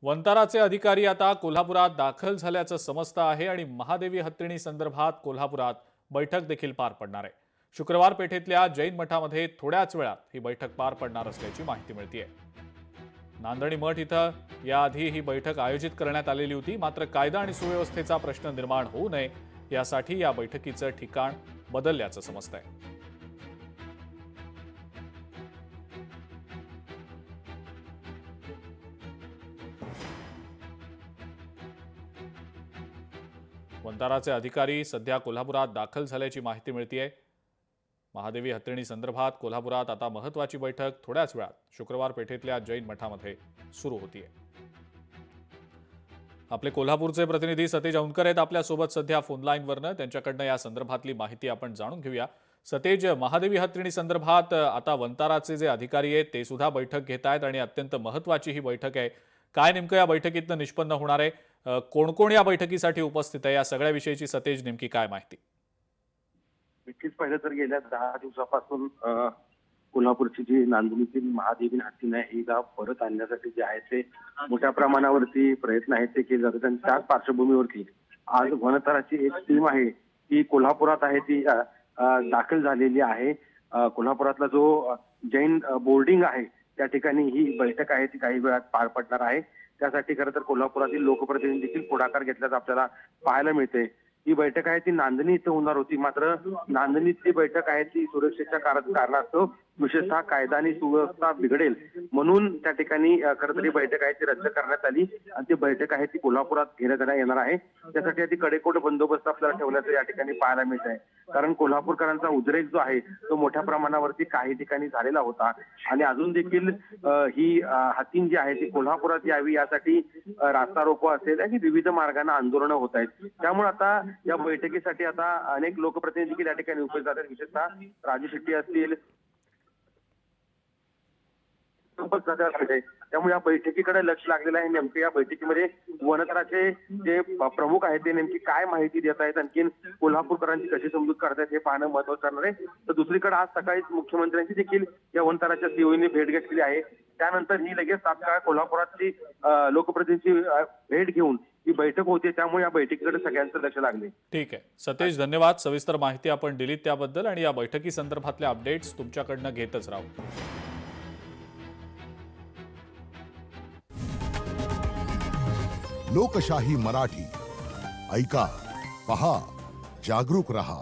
वंताराचे अधिकारी आता कोल्हापुरात दाखल झाल्याचं समजतं आहे आणि महादेवी हत्तीणी संदर्भात कोल्हापुरात बैठक देखील पार पडणार आहे। शुक्रवार पेठेतल्या जैन मठामध्ये थोड्याच वेळात ही बैठक पार पडणार असल्याची माहिती मिळतेय। नांदणी मठ इथं याआधी ही बैठक आयोजित करण्यात आलेली होती, मात्र कायदा आणि सुव्यवस्थेचा प्रश्न निर्माण होऊ नये यासाठी या बैठकीचं ठिकाण बदलल्याचं समजतंय। वंताराचे अधिकारी सध्या कोल्हापुरात दाखल झाल्याची माहिती मिळतेय। महादेवी हत्तीणी संदर्भात कोल्हापुरात आता महत्त्वाची बैठक थोड्याच वेळात शुक्रवार पेठेतल्या जैन मठामध्ये सुरू होतीये। आपले कोल्हापूरचे प्रतिनिधी सतेज औंधकर आहेत आपल्या सोबत सध्या फोन लाईनवरनं। त्यांच्याकडनं या संदर्भातली माहिती आपण जाणून घेऊया। सतेज, महादेवी हत्तीणी संदर्भात आता वंताराचे जे अधिकारी आहेत ते सुद्धा बैठक घेत आहेत आणि अत्यंत महत्त्वाची ही बैठक आहे। काय नेमकं या बैठकीतनं निष्पन्न होणार आहे? कोण कोण या बैठकीसाठी उपस्थित आहे, या सगळ्या सतेज नेमकी काय माहिती? नक्कीच पाहिलं तर गेल्या 10 दिवसापासून कोल्हापूरची जी नांदणीतील महादेवी हत्तीण आहे हिला परत आणण्यासाठी जे आहे ते मोठ्या प्रमाणावरती प्रयत्न आहेत ते केले जातात आणि त्याच पार्श्वभूमीवरती आज वनतराची एक टीम आहे ती कोल्हापुरात आहे ती दाखल झालेली आहे। कोल्हापुरातला जो जैन बोर्डिंग आहे त्या ठिकाणी ही बैठक आहे ती काही वेळात पार पडणार आहे। त्यासाठी खरं तर कोल्हापुरातील लोकप्रतिनिधी देखील पुढाकार घेतल्याचं आपल्याला पाहायला मिळते। ही बैठक आहे ती नांदणी इथं होणार होती, मात्र नांदणीतली बैठक आहे ती सुरक्षेच्या कारणास्तव विशेषतः कायदा आणि सुव्यवस्था बिघडेल म्हणून त्या ठिकाणी खरं तर ही बैठक आहे ती रद्द करण्यात आली आणि ती बैठक आहे ती कोल्हापुरात घेण्यात येणार आहे। त्यासाठी ती कडेकोट बंदोबस्त आपल्याला ठेवण्याचं या ठिकाणी पाहायला मिळत आहे, कारण कोल्हापूरकरांचा उद्रेक जो आहे तो मोठ्या प्रमाणावरती काही ठिकाणी झालेला होता आणि अजून देखील ही हत्तीण जी आहे ती कोल्हापुरात यावी यासाठी रास्ता रोको असेल आणि विविध मार्गाने आंदोलनं होत आहेत। त्यामुळे आता या बैठकीसाठी आता अनेक लोकप्रतिनिधी देखील या ठिकाणी उपस्थित आहेत, विशेषतः राजू शेट्टी असतील त्यामुळे या बैठकीकडे लक्ष लागलेलं आहे। नेमके या बैठकीमध्ये वनतराचे जे प्रमुख आहेत ते नेमकी काय माहिती देत आहेत, आणखी कोल्हापूरकरांची कशी समजूत काढतायत हे पाहणं महत्त्वाचं ठरणार आहे। तर दुसरीकडे आज सकाळी मुख्यमंत्र्यांची देखील या वनतराच्या सीओनी भेट घेतली आहे। त्यानंतर ही लगेच तात्काळ कोल्हापुरातली लोकप्रतिनिधीची भेट घेऊन ही बैठक होते, त्यामुळे या बैठकीकडे सगळ्यांचं लक्ष लागले। ठीक आहे सतेज, धन्यवाद। सविस्तर माहिती आपण दिलीत त्याबद्दल आणि या बैठकी संदर्भातल्या अपडेट्स तुमच्याकडनं घेतच राहू। लोकशाही मराठी ऐका, पहा, जागरूक रहा।